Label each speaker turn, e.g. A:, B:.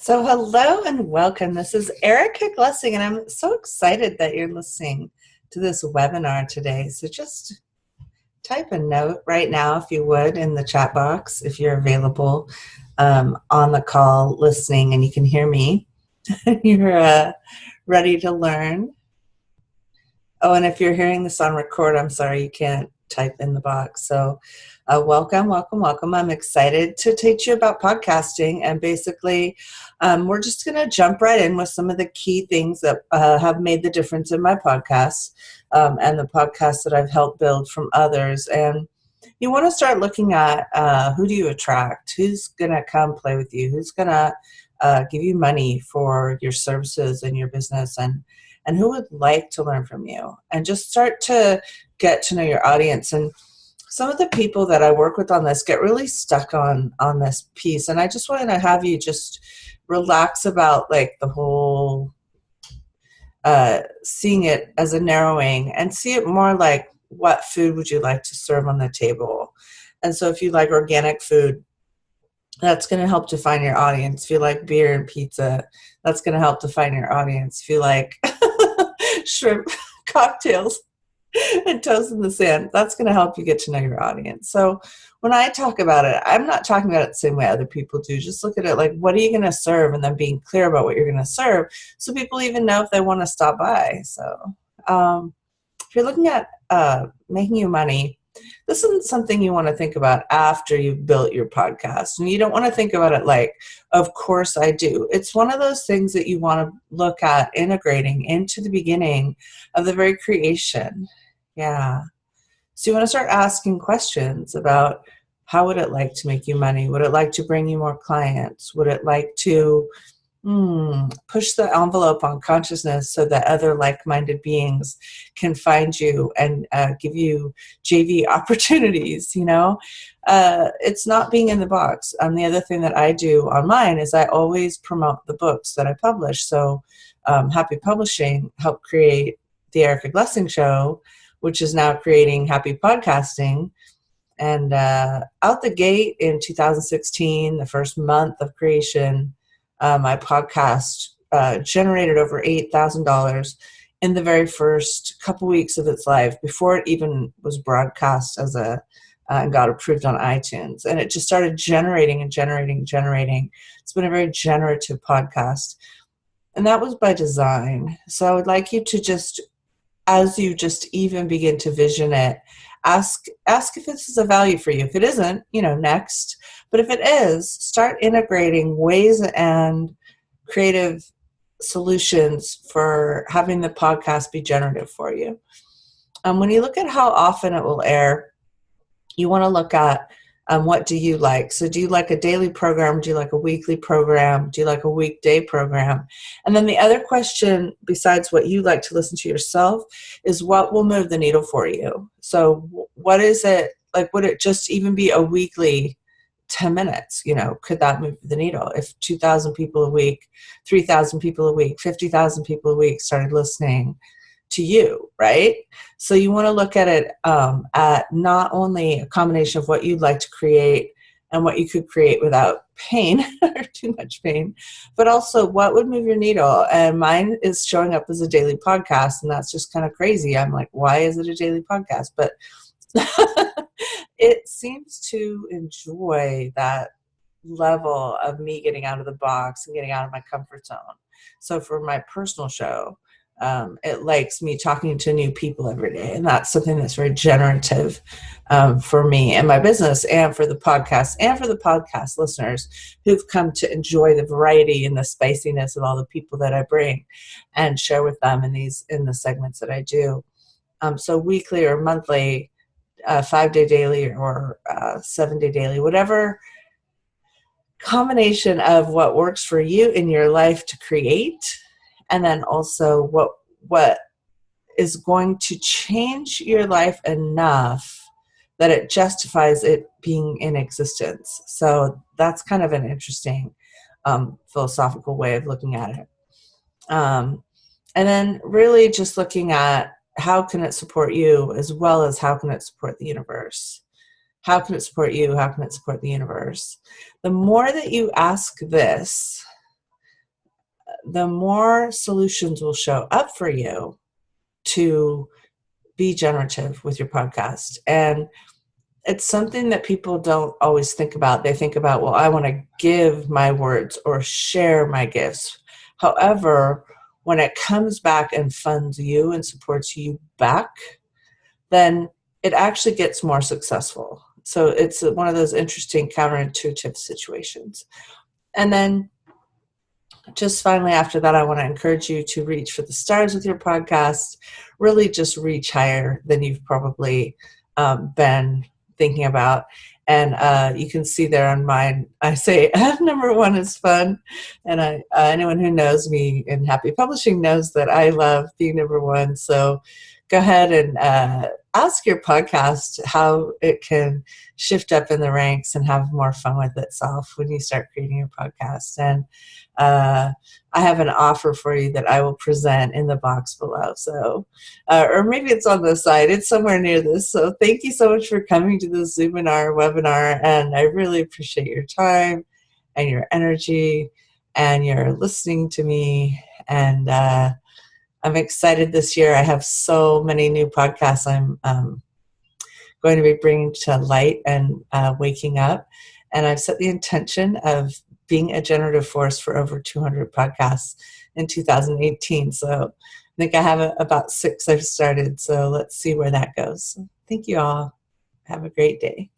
A: So, hello and welcome. This is Erica Glessing, and I'm so excited that you're listening to this webinar today. So, just type a note right now, if you would, in the chat box if you're available on the call listening and you can hear me. You're ready to learn. Oh, and if you're hearing this on record, I'm sorry you can't type in the box. So, welcome. I'm excited to teach you about podcasting. And basically, we're just going to jump right in with some of the key things that have made the difference in my podcast and the podcasts that I've helped build from others. And you want to start looking at who do you attract? Who's going to come play with you? Who's going to give you money for your services and your business? And who would like to learn from you, and just start to get to know your audience. And some of the people that I work with on this get really stuck on this piece, and I just wanted to have you just relax about like the whole seeing it as a narrowing and see it more like, what food would you like to serve on the table? And so if you like organic food, that's going to help define your audience. If you like beer and pizza, that's going to help define your audience. If you like shrimp cocktails and toast in the sand, that's going to help you get to know your audience. So when I talk about it, I'm not talking about it the same way other people do. Just look at it like, what are you going to serve? And then being clear about what you're going to serve so people even know if they want to stop by. So if you're looking at making you money, this isn't something you want to think about after you've built your podcast. And you don't want to think about it like, of course I do. It's one of those things that you want to look at integrating into the beginning of the very creation. Yeah. So you want to start asking questions about, how would it like to make you money? Would it like to bring you more clients? Would it like to push the envelope on consciousness so that other like-minded beings can find you and give you JV opportunities? It's not being in the box. The other thing that I do on mine is I always promote the books that I publish. So Happy Publishing helped create the Erica Glessing Show, which is now creating Happy Podcasting. And out the gate in 2016, the first month of creation, my podcast generated over $8,000 in the very first couple weeks of its life, before it even was broadcast as and got approved on iTunes. And it just started generating and generating and generating. It's been a very generative podcast. And that was by design. So I would like you to just, as you just even begin to vision it, ask if this is a value for you. If it isn't, next. But if it is, start integrating ways and creative solutions for having the podcast be generative for you. When you look at how often it will air, you want to look at what do you like. So do you like a daily program? Do you like a weekly program? Do you like a weekday program? And then the other question, besides what you like to listen to yourself, is what will move the needle for you. So what is it, like, would it just even be a weekly 10 minutes? Could that move the needle? If 2,000 people a week, 3,000 people a week, 50,000 people a week started listening to you, right? So you want to look at it at not only a combination of what you'd like to create and what you could create without pain or too much pain, but also what would move your needle. And mine is showing up as a daily podcast, and that's just kind of crazy. I'm like, why is it a daily podcast? But it seems to enjoy that level of me getting out of the box and getting out of my comfort zone. So for my personal show, it likes me talking to new people every day. And that's something that's very generative for me and my business, and for the podcast, and for the podcast listeners who've come to enjoy the variety and the spiciness of all the people that I bring and share with them in the segments that I do. So weekly or monthly, 5-day daily or 7-day daily, whatever combination of what works for you in your life to create, and then also what is going to change your life enough that it justifies it being in existence. So that's kind of an interesting philosophical way of looking at it. And then really just looking at, how can it support you, as well as how can it support the universe? How can it support you? How can it support the universe? The more that you ask this, the more solutions will show up for you to be generative with your podcast. And it's something that people don't always think about. They think about, well, I want to give my words or share my gifts. However, when it comes back and funds you and supports you back, then it actually gets more successful. So it's one of those interesting counterintuitive situations. And then just finally, after that, I want to encourage you to reach for the stars with your podcast. Really just reach higher than you've probably been thinking about. And you can see there on mine, I say number one is fun. And anyone who knows me in Happy Publishing knows that I love being number one. So go ahead and ask your podcast how it can shift up in the ranks and have more fun with itself when you start creating your podcast. And I have an offer for you that I will present in the box below. So, or maybe it's on the side. It's somewhere near this. So thank you so much for coming to this webinar. And I really appreciate your time and your energy and your listening to me. And I'm excited this year. I have so many new podcasts I'm going to be bringing to light and waking up. And I've set the intention of being a generative force for over 200 podcasts in 2018. So I think I have about 6 I've started. So let's see where that goes. Thank you all. Have a great day.